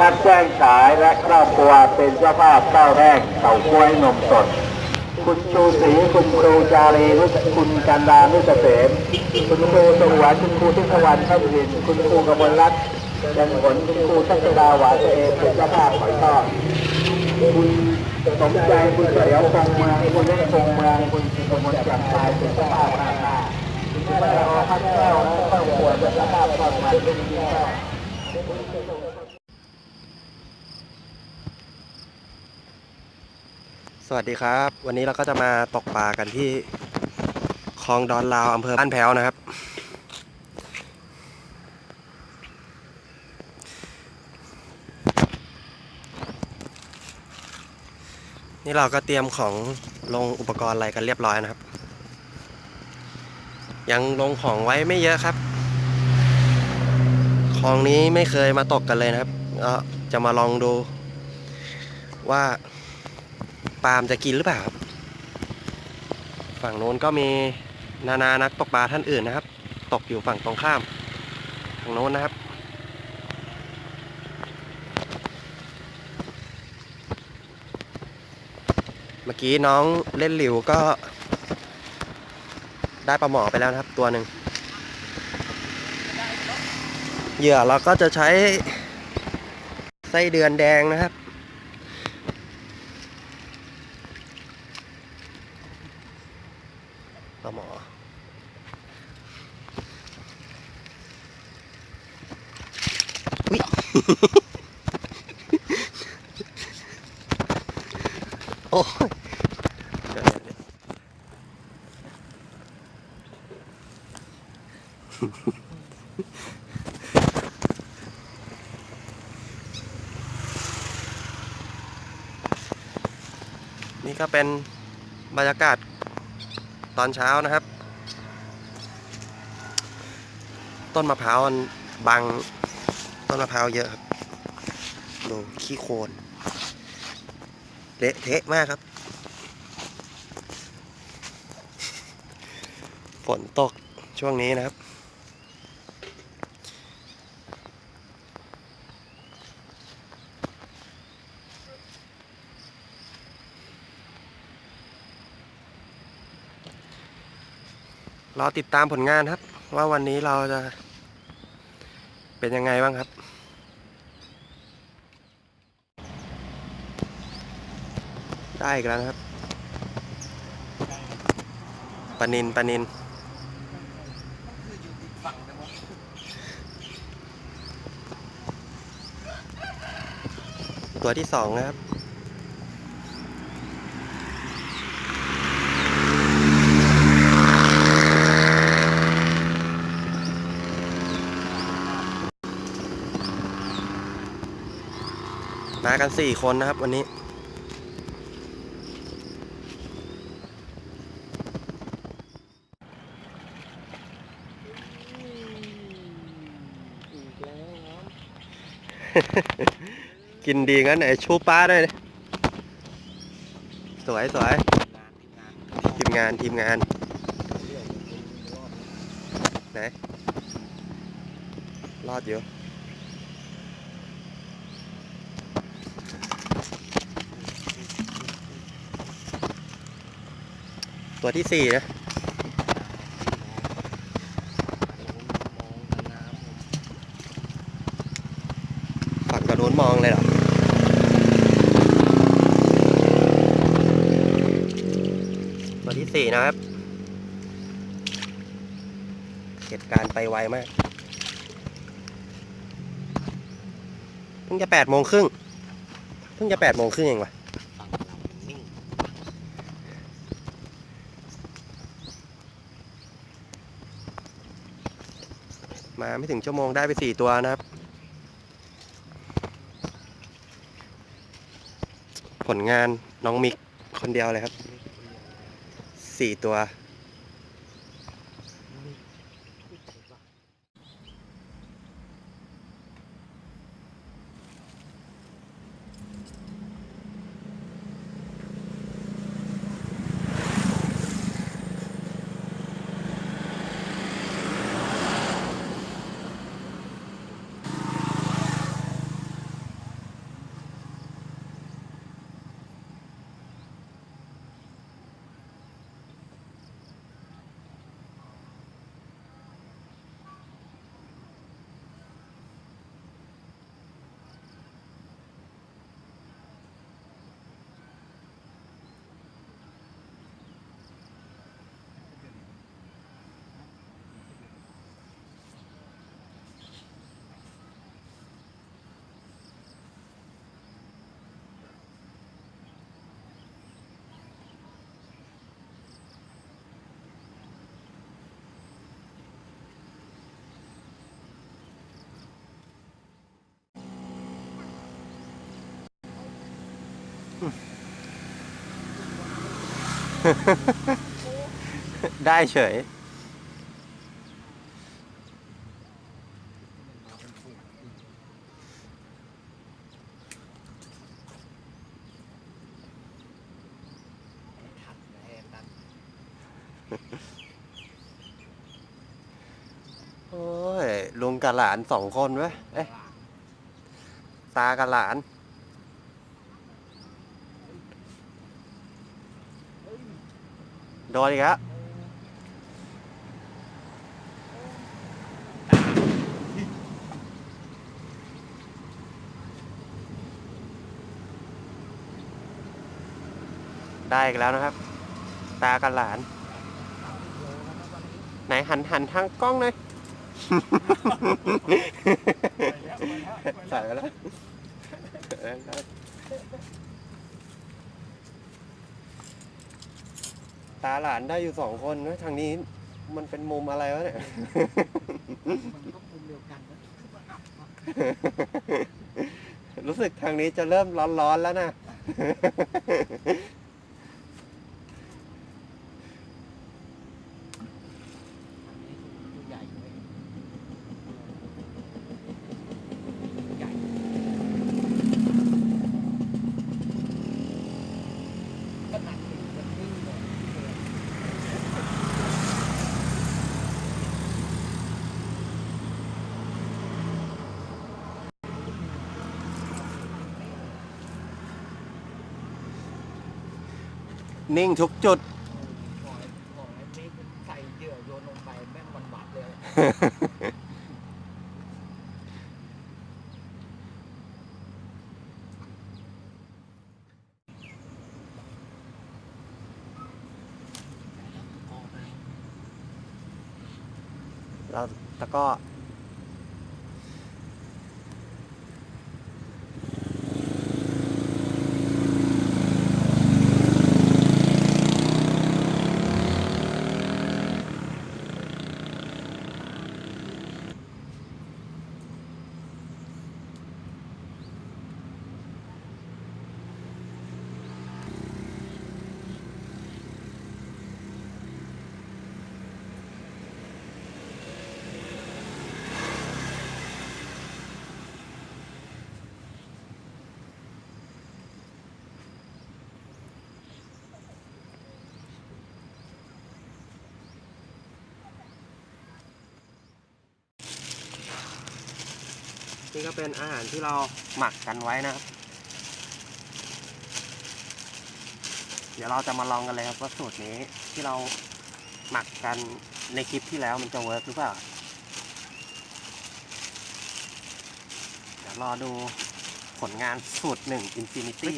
พัฒน์แจ้งฉายและครอบครัวเป็นเจ้าภาพเจ้าแรกเต่ากล้วยนมสดคุณชูศรีคุณครูจารีคุณกันดานุเกษมคุณครูสวัสดิ์คุณครูทิพวรรณเข้าวินคุณครูกมลรัตน์ยังผลคุณครูทัศดาหวานเองเป็นเจ้าภาพหอยทอดคุณสมใจคุณเฉลียวคงเมืองคุณเล่นคงเมืองคุณกมลจับชายเป็นเจ้าภาพหน้าหน้าคุณแม่ละอพัดแก้วและครอบครัวเป็นเจ้าภาพทอดมันเป็นที่ชอบ สวัสดีครับวันนี้เราก็จะมาตกปลากันที่คลองดอนลาวอำเภอบ้านแพ้วนะครับนี่เราก็เตรียมของลงอุปกรณ์อะไรกันเรียบร้อยนะครับยังลงของไว้ไม่เยอะครับคลองนี้ไม่เคยมาตกกันเลยนะครับก็จะมาลองดูว่าปลาจะกินหรือเปล่าครับฝั่งโน้นก็มีนานักตกปลาท่านอื่นนะครับตกอยู่ฝั่งตรงข้ามทางโน้นนะครับเมื่อกี้น้องเล่นหลิวก็ได้ปลาหมอไปแล้วนะครับตัวหนึ่งเหยื่อเราก็จะใช้ไส้เดือนแดงนะครับปลาหมออุ๊ย โอ้ยเดี๋ยวนี่ก็เป็นบรรยากาศตอนเช้านะครับต้นมะพร้าวมันบังต้นมะพร้าวเยอะครับดูขี้โคลนเละเทะมากครับฝนตกช่วงนี้นะครับรอติดตามผลงานครับว่าวันนี้เราจะเป็นยังไงบ้างครับได้อีกแล้วนะครับปลานินตัวที่สองนะครับมากัน4 คนนะครับวันนี้กินดีงั้นไหนชูปลาด้วยสวยทีมงานไหนรอดอยู่ตัวที่4นะฝั่งกระโน้นมองเลยเหรอตัวที่4นะครับเหตุการณ์ไปไวมากเพิ่งจะ8:30เองว่ะมาไม่ถึงชั่วโมงได้ไป4 ตัวนะครับผลงานน้องมิกคนเดียวเลยครับ4 ตัว ได้เฉย โอ้ย ลุงกับหลานสองคนเว้ยเอ๊ะตากับหลาน โดนอีกแล้วได้อีกแล้วนะครับ ตากับหลาน ไหนหันทางกล้องหน่อย ใส่ไปแล้ว ตาหลานได้อยู่สองคนนะทางนี้มันเป็นมุมอะไรวะเนี่ย มันก็มุมเดียวกันนะ รู้สึกทางนี้จะเริ่มร้อนๆแล้วนะ อันนี้คือใหญ่เลยใหญ่ก็หนักอยู่มันนิ่งเลย นิ่งทุกจุด บอกไอ้นี่ใส่เหยื่อโยนลงไปแม่งวันหวัดเลย เราตะก็นี่ก็เป็นอาหารที่เราหมักกันไว้นะครับ เดี๋ยวเราจะมาลองกันเลยครับว่าสูตรนี้ที่เราหมักกันในคลิปที่แล้วมันจะเวิร์กหรือเปล่า เดี๋ยวรอดูผลงานสูตร1 Infinity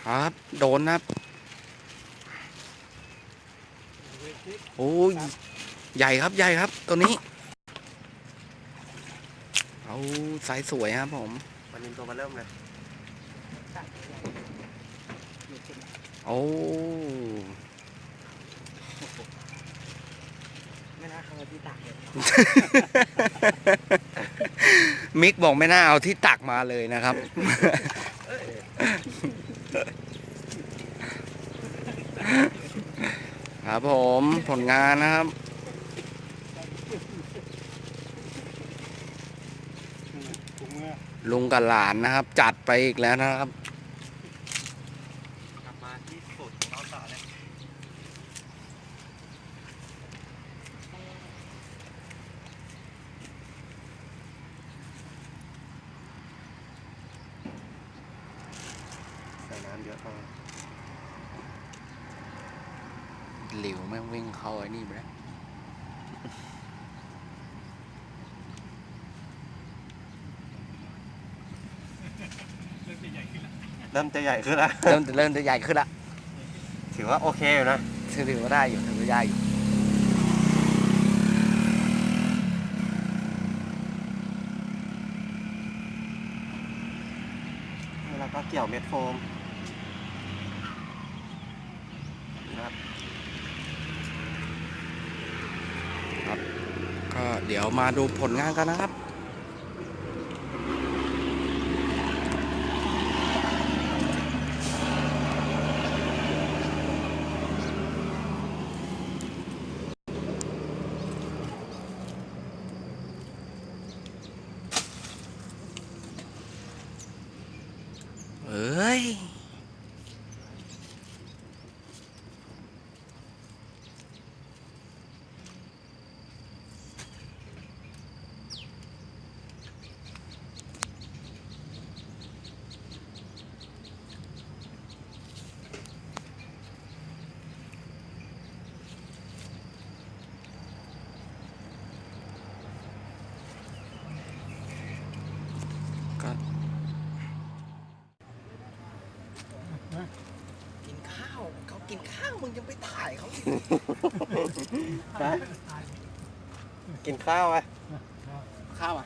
ครับโดนครับโอ้ยใหญ่ครับใหญ่ครับตัวนี้เอาสายสวยครับผม วันนี้ตัวมาเริ่มเลย โอ้ ไม่น่าเข้ามาที่ตักเลย มิกบอกไม่น่าเอาที่ตักมาเลยนะครับ ครับผมผลงานนะครับ ลุงกับหลานนะครับ จัดไปอีกแล้วนะครับ กลับมาที่สูตรของเราต่อเลยใส่น้ำเยอะพอ หลิวแม่งวิ่งเข้าไอ้นี่ไปแล้ว เริ่มจะใหญ่ขึ้นแล้ว เริ่มจะใหญ่ขึ้นละ ถือว่าโอเคอยู่นะ ถือว่าได้อยู่ถือว่าได้อยู่ แล้วก็เกี่ยวเม็ดโฟมนะครับ ก็เดี๋ยวมาดูผลงานกันนะครับ อ้ยก็ กินข้าวเขากินข้าวมึงยังไปถ่ายเขาอีก กินข้าวไหม ข้าวอ่ะ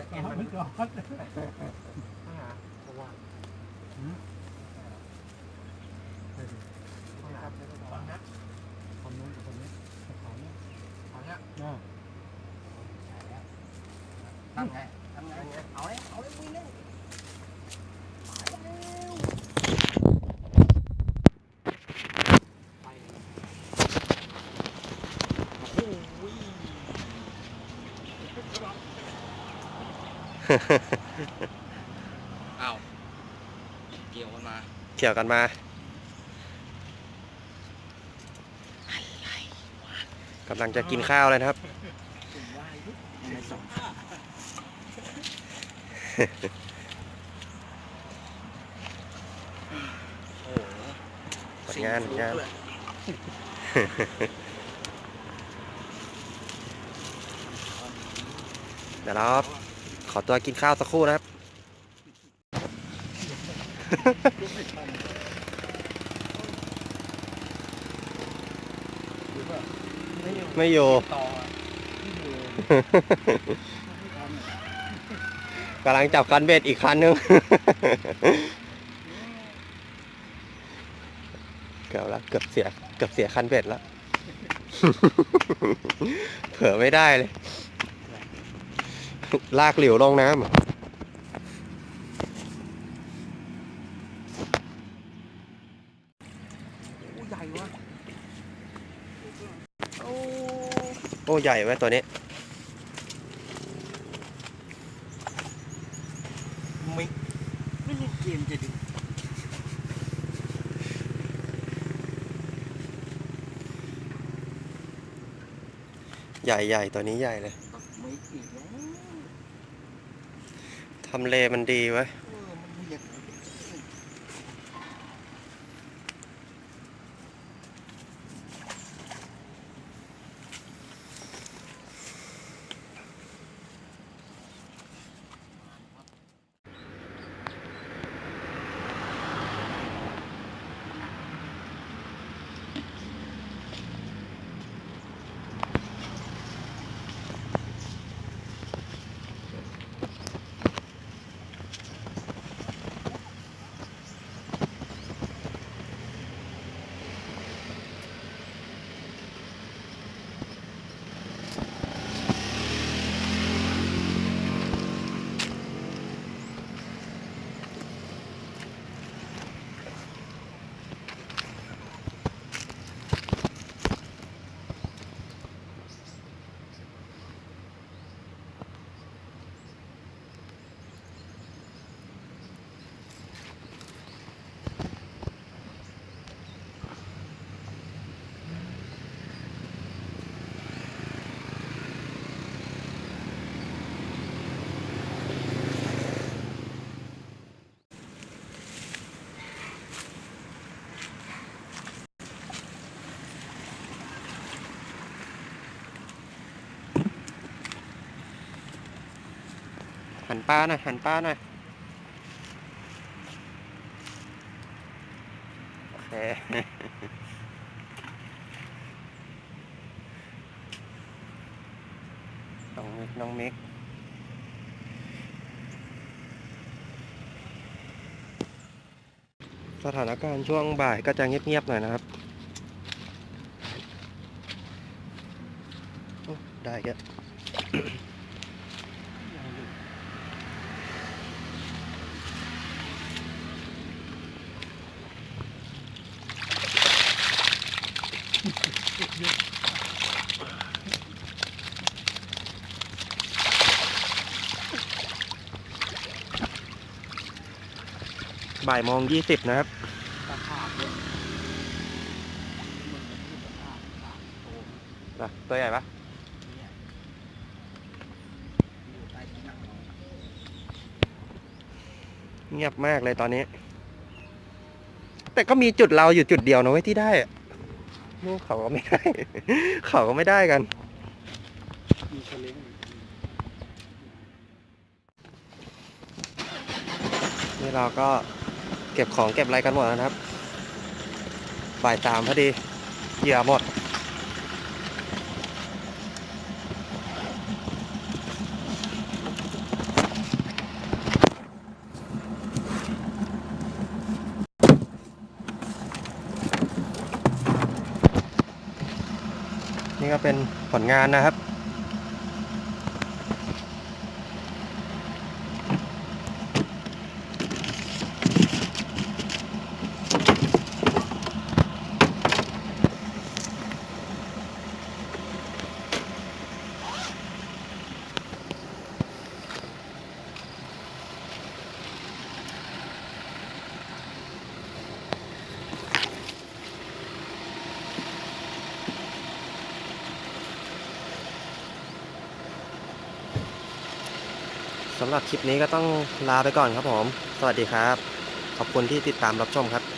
เอาไปก่อน เพราะว่าคนนู้นกับคนนี้เขาเนี่ย เอาเนี้ย น่า ทำไงเอาเลยวิ่งเล่นไปโอ้ย อ้าวเกี่ยวกันมา เกี่ยวกันมา กำลังจะกินข้าวเลยนะครับ ถึงว่ายุบในสอง โอ้โห ผลงานผลงาน เดี๋ยวเราขอตัวกินข้าวสักครู่นะครับ ไม่อยู่ ต่อก ำลังจับคันเบ็ดอีกคันนึง เกือบแล้วเกือบเสียคันเบ็ดแล้ว เผลอไม่ได้เลย ลากหลิวลงน้ำ อู้ใหญ่วะโอ้ โอ้ใหญ่ไว้ยตัวนี้ ไม่เล่นเกมจะดึง ใหญ่ตัวนี้ใหญ่เลย ไม่อีกแล้ว ทำเลมันดีไว้ย มันเรียก นปลาหน่อยหันปลาหน่อยโอเค น้องมิกสถานการณ์ช่วงบ่ายก็จะเงียบๆหน่อยนะครับโอ้ได้แก บ่ายโมง 20นะครับ ตะขาบด้วย ตัวใหญ่ปะ เนี่ยอยู่ใต้ที่นั่งเรา เงียบมากเลยตอนนี้ แต่ก็มีจุดเราอยู่จุดเดียวนะเว้ยที่ได้อะนู่นเขาก็ไม่ได้ เขาก็ไม่ได้กัน มีเชลิง นี่เราก็เก็บของเก็บอะไรกันหมดแล้วนะครับบ่าย 3พอดีเหยื่อหมดนี่ก็เป็นผลงานนะครับสำหรับคลิปนี้ก็ต้องลาไปก่อนครับผม สวัสดีครับ ขอบคุณที่ติดตามรับชมครับ